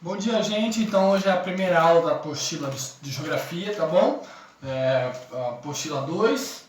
Bom dia, gente. Então, hoje é a primeira aula da apostila de Geografia, tá bom? A apostila 2.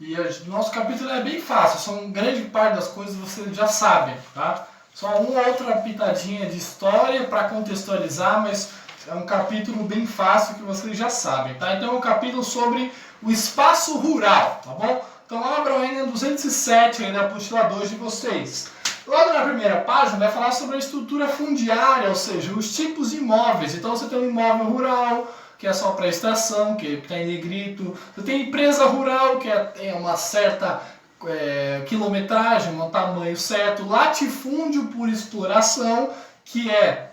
E o nosso capítulo é bem fácil, são grande parte das coisas vocês já sabem, tá? Só uma outra pitadinha de história para contextualizar, mas é um capítulo bem fácil que vocês já sabem, tá? Então é um capítulo sobre o espaço rural, tá bom? Então abram aí na 207 aí da apostila 2 de vocês. Logo na primeira página vai falar sobre a estrutura fundiária, ou seja, os tipos de imóveis. Então você tem um imóvel rural, que é só para extração, que está em negrito. Você tem empresa rural, que tem uma certa quilometragem, um tamanho certo. Latifúndio por exploração, que é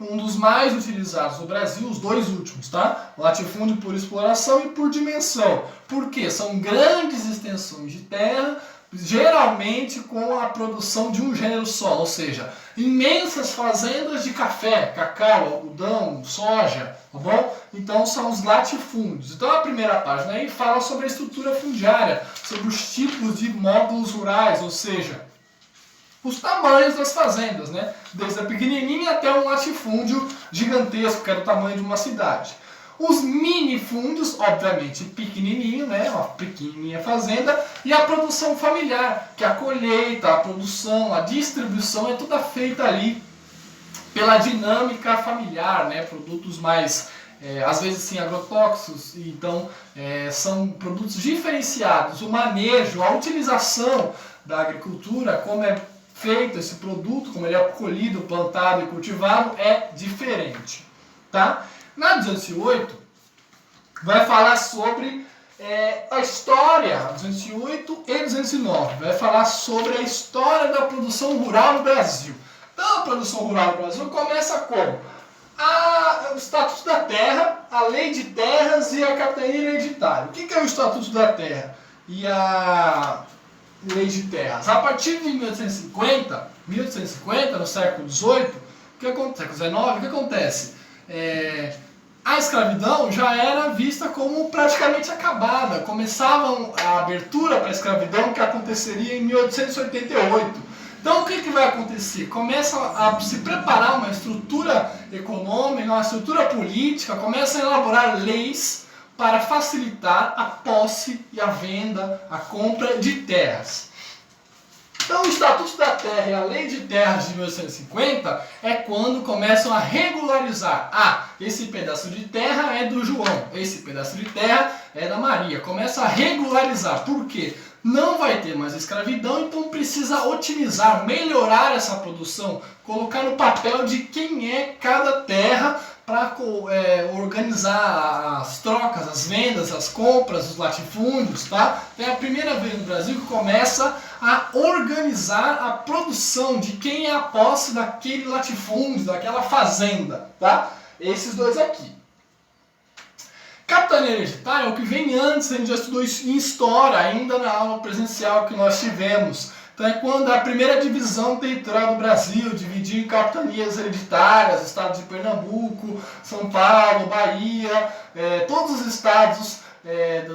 um dos mais utilizados no Brasil, os dois últimos, tá? Latifúndio por exploração e por dimensão. Por quê? São grandes extensões de terra, geralmente com a produção de um gênero só, ou seja, imensas fazendas de café, cacau, algodão, soja, tá bom? Então são os latifúndios. Então a primeira página aí fala sobre a estrutura fundiária, sobre os tipos de módulos rurais, ou seja, os tamanhos das fazendas, né? Desde a pequenininha até um latifúndio gigantesco, que é do tamanho de uma cidade. Os minifúndios, obviamente pequenininho, né? Uma pequenininha fazenda. E a produção familiar, que é a colheita, a produção, a distribuição é toda feita ali pela dinâmica familiar, né? Produtos mais, às vezes sim, agrotóxicos. Então, são produtos diferenciados. O manejo, a utilização da agricultura, como é feito esse produto, como ele é colhido, plantado e cultivado, é diferente, tá? Na 208, vai falar sobre a história, 208 e 209, vai falar sobre a história da produção rural no Brasil. Então, a produção rural no Brasil começa com o Estatuto da Terra, a Lei de Terras e a Capitania Hereditária. O que é o Estatuto da Terra e a Lei de Terras? A partir de 1850, no século XVIII, século XIX, o que acontece? A escravidão já era vista como praticamente acabada. Começava a abertura para a escravidão, que aconteceria em 1888. Então o que vai acontecer? Começa a se preparar uma estrutura econômica, uma estrutura política, começa a elaborar leis para facilitar a posse e a venda, a compra de terras. Então, o Estatuto da Terra e a Lei de Terras de 1850 é quando começam a regularizar. Esse pedaço de terra é do João, esse pedaço de terra é da Maria. Começa a regularizar. Por quê? Não vai ter mais escravidão, então precisa otimizar, melhorar essa produção, colocar no papel de quem é cada terra para organizar as trocas, as vendas, as compras, os latifúndios, tá? É a primeira vez no Brasil que começa a organizar a produção de quem é a posse daquele latifúndio, daquela fazenda, tá? Esses dois aqui. Capitania Hereditária é o que vem antes, a gente já estudou isso em História, ainda na aula presencial que nós tivemos. Então é quando a primeira divisão territorial do Brasil dividiu em capitanias hereditárias, estados de Pernambuco, São Paulo, Bahia, todos os estados,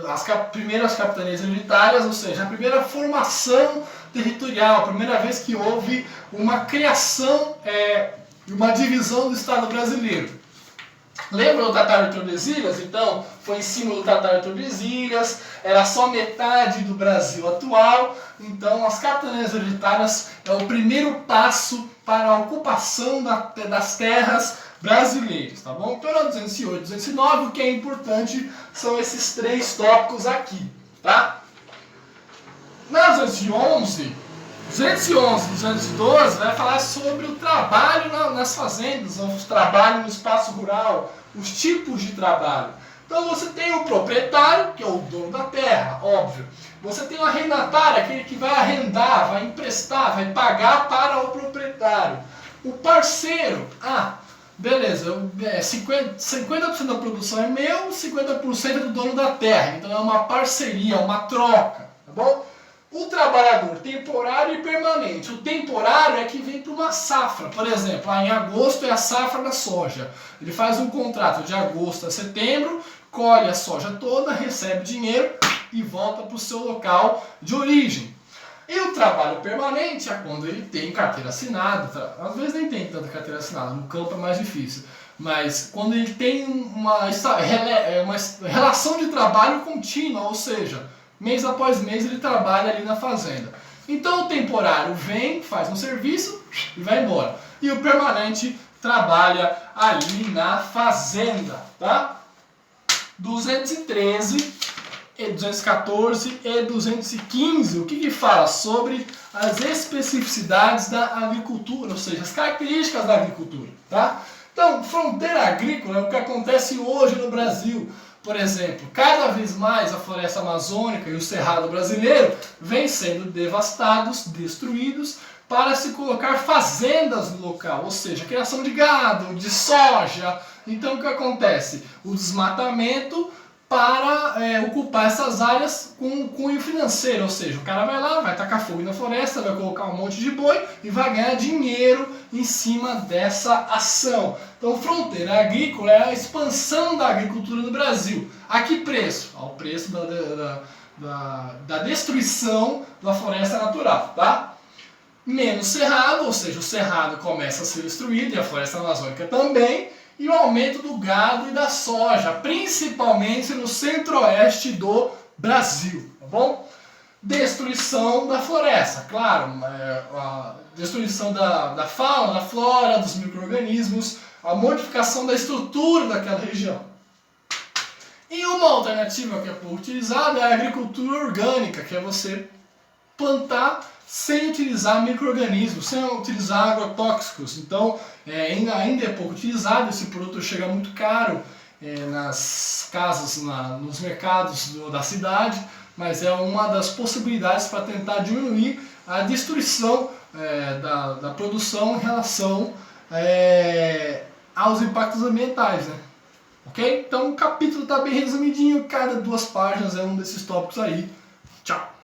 as primeiras capitanias hereditárias, ou seja, a primeira formação territorial, a primeira vez que houve uma criação, uma divisão do Estado brasileiro. Lembra do Tratado de Tordesilhas? Então, foi em cima do Tratado de Tordesilhas, era só metade do Brasil atual. Então, as capitanias hereditárias é o primeiro passo para a ocupação das terras brasileiras, tá bom? Então, na 208 e 209, o que é importante são esses três tópicos aqui, tá? Na 211 e 212 vai falar sobre o trabalho nas fazendas, o trabalho no espaço rural, os tipos de trabalho. Então você tem o proprietário, que é o dono da terra, óbvio. Você tem o arrendatário, aquele que vai arrendar, vai emprestar, vai pagar para o proprietário. O parceiro, beleza, 50% da produção é meu, 50% é do dono da terra. Então é uma parceria, uma troca, tá bom? O trabalhador temporário e permanente. O temporário é que vem para uma safra. Por exemplo, em agosto é a safra da soja. Ele faz um contrato de agosto a setembro, colhe a soja toda, recebe dinheiro e volta para o seu local de origem. E o trabalho permanente é quando ele tem carteira assinada, às vezes nem tem tanta carteira assinada, no campo é mais difícil, mas quando ele tem uma relação de trabalho contínua, ou seja, mês após mês ele trabalha ali na fazenda. Então o temporário vem, faz um serviço e vai embora. E o permanente trabalha ali na fazenda, tá? 213, e 214 e 215, o que fala? Sobre as especificidades da agricultura, ou seja, as características da agricultura, tá? Então, fronteira agrícola é o que acontece hoje no Brasil. Por exemplo, cada vez mais a floresta amazônica e o cerrado brasileiro vêm sendo devastados, destruídos, para se colocar fazendas no local, ou seja, criação de gado, de soja. Então o que acontece? O desmatamento para ocupar essas áreas com cunho financeiro, ou seja, o cara vai lá, vai tacar fogo na floresta, vai colocar um monte de boi e vai ganhar dinheiro em cima dessa ação. Então, fronteira agrícola é a expansão da agricultura no Brasil. A que preço? Ao preço da destruição da floresta natural, tá? Menos cerrado, ou seja, o cerrado começa a ser destruído e a floresta amazônica também, e o aumento do gado e da soja, principalmente no centro-oeste do Brasil, tá bom? Destruição da floresta, claro, a destruição da fauna, da flora, dos micro-organismos, a modificação da estrutura daquela região. E uma alternativa que é pouco utilizada é a agricultura orgânica, que é você plantar sem utilizar micro-organismos, sem utilizar agrotóxicos. Então, ainda é pouco utilizado, esse produto chega muito caro nas casas, nos mercados da cidade, mas é uma das possibilidades para tentar diminuir a destruição da produção em relação aos impactos ambientais, né? Ok? Então o capítulo está bem resumidinho, cada 2 páginas é um desses tópicos aí. Tchau!